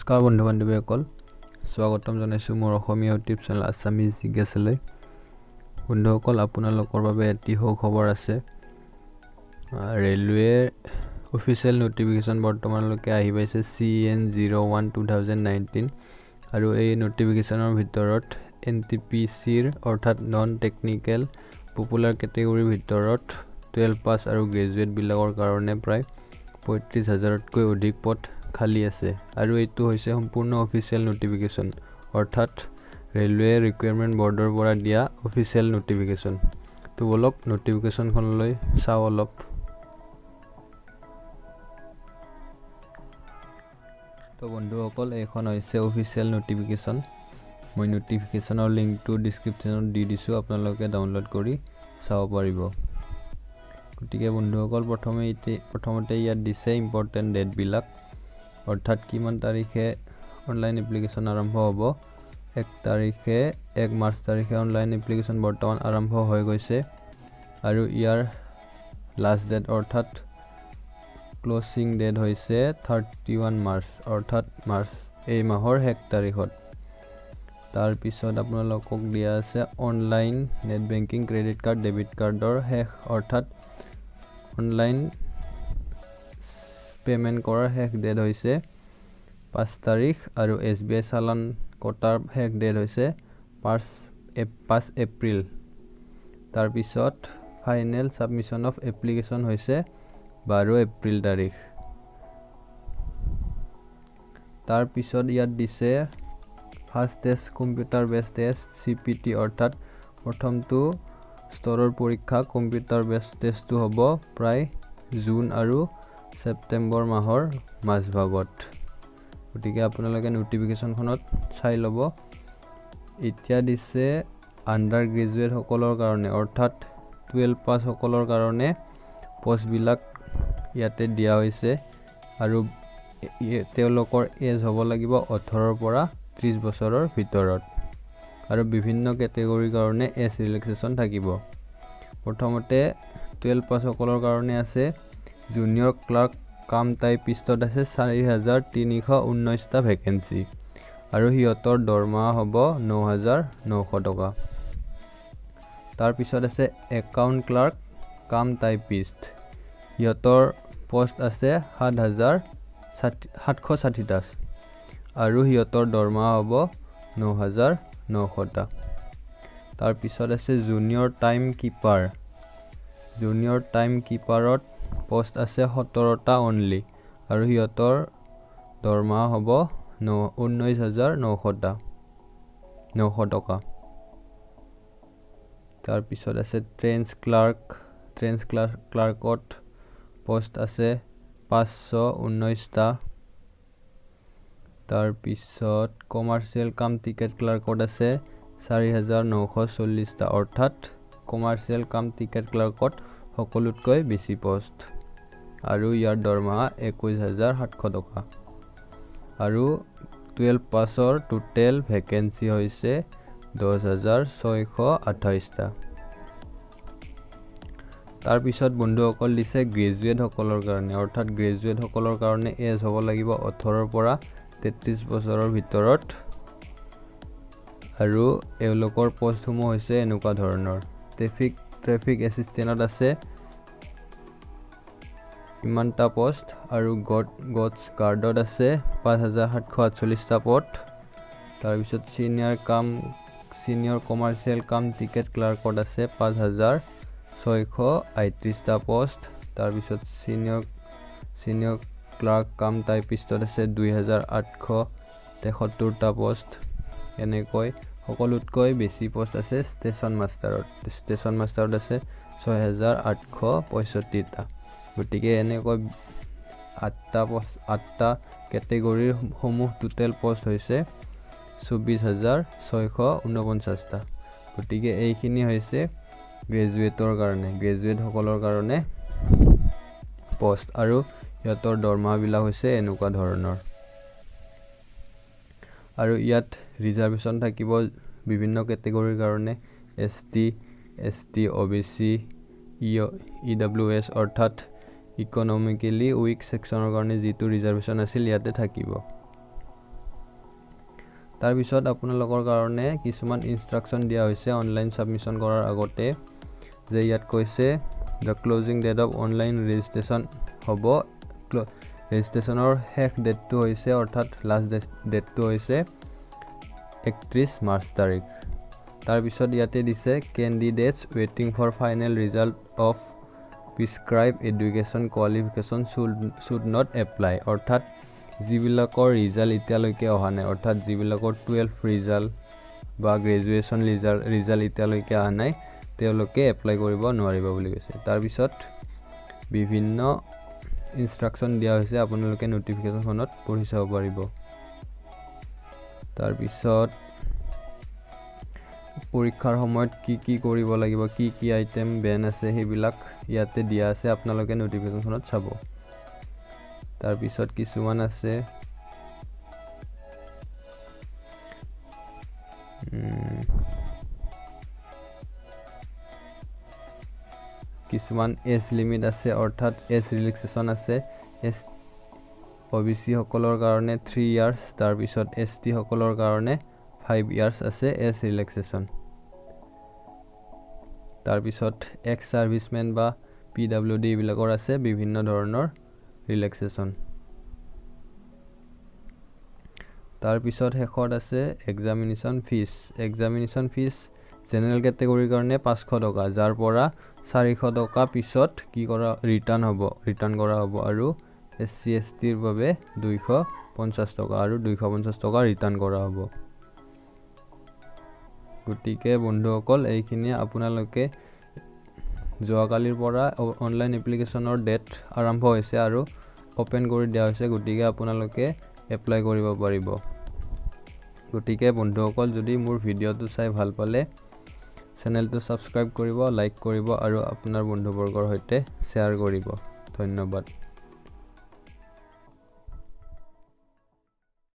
নমস্কাৰ বন্ধু বান্ধৱীসকল স্বাগতম জনাইছো মোৰ অসমীয়া ইউটিউব চেনেল আছামিজ জিজ্ঞাসালৈ বন্ধুসকল আপোনালোকৰ বাবে এটি খবৰ আছে ৰেলৱে অফিচিয়েল নটিফিকেশন বৰ্তমানলৈকে আহি পাইছে CN01 2019 আৰু এই নটিফিকেশনৰ ভিতৰত NTPC ৰ অৰ্থাৎ নন টেকনিক্যাল পপুলাৰ কেটেগৰীৰ ভিতৰত 12 পাছ আৰু গ্ৰেজুৱেট বিলাকৰ কাৰণে প্ৰায় ৩৫,০০০ তকৈ অধিক পদ খালি আছে আৰু এইটো হৈছে সম্পূৰ্ণ অফিচিয়েল নটিফিকেশন অৰ্থাৎ ৰেলৱে ৰিকুৱাৰমেন্ট বৰ্ডৰ পৰা দিয়া অফিচিয়েল নটিফিকেশন তো বলক নটিফিকেশনখনলৈ চাও অলপ তো বন্ধুসকল এইখন হৈছে অফিচিয়েল নটিফিকেশন মই নটিফিকেশনৰ লিংকটো ডেসক্ৰিপচনত দি দিছো আপোনালোকে ডাউনলোড কৰি চাব পাৰিব গতিকে বন্ধুসকল প্ৰথমতে ইয়াত দিছে ইম্পৰ্টেন্ট ডেট বিলাক অৰ্থাৎ কিমান তাৰিখে অনলাইন এপ্লিকেশন আৰম্ভ হ'ব 1 মাৰ্চ তাৰিখে অনলাইন এপ্লিকেশন বৰ্তমান আৰম্ভ হৈ গৈছে আৰু ইয়াৰ লাষ্ট ডেট অৰ্থাৎ ক্লোজিং ডেট হৈছে 31 মাৰ্চ অৰ্থাৎ মাৰ্চ এই মাহৰ 1 তাৰিখত তাৰ পিছত আপোনালোকক দিয়া আছে online net banking credit card debit কাৰ্ডৰ শেষ অৰ্থাৎ অনলাইন পেমেন্ট কৰাৰ শেষ ডেট হৈছে 5 তাৰিখ আৰু SBI চালান কটাৰ শেষ ডেট হৈছে 5 এপ্ৰিল তাৰ পিছত ফাইনেল সাবমিশন অফ এপ্লিকেশন হৈছে 12 এপ্ৰিল তাৰিখ তাৰ পিছত ইয়াত দিছে first test computer base test CPT অৰ্থাৎ প্ৰথমটো স্তৰৰ পৰীক্ষা কম্পিউটাৰ বেস টেষ্টটো হ'ব প্ৰায় জুন আৰু সেপ্টেম্বৰ মাহৰ মাজভাগত গতিকে আপোনালোকে নটিফিকেশনখনত চাই ল'ব এতিয়া দিছে আন্ডাৰ গ্ৰেজুৱেট সকলৰ কাৰণে অৰ্থাৎ 12 পাছ সকলৰ কাৰণে পোষ্ট বিলাক ইয়াতে দিয়া হৈছে আৰু তেওঁলোকৰ এজ হ'ব লাগিব 18 পৰা 30 বছৰৰ ভিতৰত আৰু বিভিন্ন কেটেগৰীৰ কাৰণে এজ ৰিলেক্সেশন থাকিব প্ৰথমতে 12 পাছ সকলৰ কাৰণে আছে জুনিয়ৰ ক্লাৰ্ক কাম টাইপিষ্টত আছে 4319 টা ভ্যাকেন্সি আৰু হিয়তৰ দৰমহা হ'ব 9900 টকা তাৰ পিছত আছে একাউন্ট ক্লাৰ্ক কাম টাইপিষ্ট হিয়তৰ পোষ্ট আছে 7760 টা আৰু হিয়তৰ দৰমহা হ'ব 9900 টা তাৰ পিছত আছে জুনিয়ৰ টাইম কিপাৰত পোষ্ট আছে 17 টা অনলি আৰু হিয়তৰ দৰমহা হ'ব 19900 টকা তাৰ পিছত আছে ট্ৰেন্স ক্লাৰ্কত পোষ্ট আছে 519 টা তাৰ পিছত কমাৰ্চিয়েল কাম টিকেট ক্লাৰ্কত আছে 4940 টা অৰ্থাৎ কমাৰ্চিয়েল কাম টিকেট ক্লাৰ্কত সকলোতকৈ বেছি পোষ্ট আৰু ইয়াৰ দৰমহা 21700 টকা আৰু 12 পাছৰ টোটেল ভ্যাকেন্সি হৈছে 10628 টা তাৰ পিছত বন্ধুসকল দিছে গ্ৰেজুৱেট সকলৰ কাৰণে অৰ্থাৎ গ্ৰেজুৱেট সকলৰ কাৰণে এজ হ'ব লাগিব 18 পৰা 33 বছৰৰ ভিতৰত আৰু এওঁলোকৰ পোষ্টসমূহ হৈছে এনেকুৱা ধৰণৰ ট্ৰেফিক এসিস্টেন্টত আছে ইমানটা পোষ্ট আৰু গডছ গাৰ্ডত আছে 5748 টা পদ তাৰ পিছত সিনিয়ৰ কমাৰ্চিয়েল কাম টিকেট ক্লাৰ্কত আছে 5638 টা পোষ্ট তাৰ পিছত সিনিয়ৰ ক্লাৰ্ক কাম টাইপিষ্টত আছে 2873 টা পোষ্ট এনেকৈ সকলোতকৈ বেছি পোষ্ট আছে ষ্টেচন মাষ্টাৰত আছে 6865 টা গতিকে এনেকৈ 8টা কেটেগৰীৰ সমূহ টোটেল পোষ্ট হৈছে 24649 টা গতিকে এইখিনি হৈছে গ্ৰেজুৱেট সকলৰ কাৰণে পোষ্ট আৰু ইহঁতৰ দৰমহা বিলাক হৈছে এনেকুৱা ধৰণৰ আৰু ইয়াত ৰিজাৰ্ভেশন থাকিব বিভিন্ন কেটেগৰীৰ কাৰণে ST OBC EWS অৰ্থাৎ ইকোনমিক্যালি উইক সেকশনৰ কাৰণে যেটো ৰিজাৰ্ভেশন আছিল ইয়াতে থাকিব তাৰ পিছত আপোনালোকৰ কাৰণে কিছুমান ইনষ্ট্ৰাকচন দিয়া হৈছে অনলাইন সাবমিশন কৰাৰ আগতে যে ইয়াত কৈছে the closing date of online registration হ'ব ৰেজিষ্ট্ৰেচনৰ শেষ ডেটটো হৈছে অৰ্থাৎ লাষ্ট ডেটটো হৈছে 31 মাৰ্চ তাৰিখ তাৰ পিছত ইয়াতে দিছে candidates waiting for final result of prescribed education qualification should not apply অৰ্থাৎ যিবিলাকৰ ৰিজাল্ট এতিয়ালৈকে অহা নাই অৰ্থাৎ যিবিলাকৰ 12 ৰিজাল্ট বা গ্ৰেজুৱেচন ৰিজাল্ট এতিয়ালৈকে অহা নাই তেওঁলোকে এপ্লাই কৰিব নোৱাৰিব বুলি কৈছে তাৰ পিছত বিভিন্ন ইনষ্ট্ৰাকচন দিয়া হৈছে আপোনালোকে নোটিফিকেশনত পঢ়ি চাব পাৰিব তাৰ পিছত পৰীক্ষাৰ সময়ত কি কৰিব লাগিব কি আইটেম বেন আছে সেইবিলাক ইয়াতে দিয়া আছে আপোনালোকে নোটিফিকেশনত চাব তাৰ পিছত কিছুমান আছে কিছুমান এজ লিমিট আছে অৰ্থাৎ এজ ৰিলেক্সেশন আছে এজ OBC সকলৰ কাৰণে 3 ইয়াৰ্স তাৰ পিছত ST সকলৰ কাৰণে 5 ইয়াৰ্স আছে এজ ৰিলেক্সেশন তাৰ পিছত এক্স সাৰ্ভিসমেন বা PWD বিলাকৰ আছে বিভিন্ন ধৰণৰ ৰিলেক্সেশন তাৰ পিছত শেষত আছে এক্সামিনেশন ফিজ জেনাৰেল ক্যাটেগৰীৰ কাৰণে 500 টকা যাৰ পৰা 400 টকা পিছত ৰিটাৰ্ণ কৰা হ'ব আৰু SC ST ৰ বাবে 250 টকা আৰু 250 টকা ৰিটাৰ্ণ কৰা হ'ব গতিকে বন্ধুসকল এইখিনি আপোনালোকে যোৱাকালিৰ পৰা অনলাইন এপ্লিকেশনৰ ডেট আৰম্ভ হৈছে আৰু ওপেন কৰি দিয়া হৈছে গতিকে আপোনালোকে এপ্লাই কৰিব পাৰিব গতিকে বন্ধুসকল যদি মোৰ ভিডিওটো চাই ভাল পালে চেনেলটো সাবস্ক্ৰাইব কৰিব লাইক কৰিব আৰু আপোনাৰ বন্ধুবৰ্গৰ সৈতে শ্বেয়াৰ কৰিব ধন্যবাদ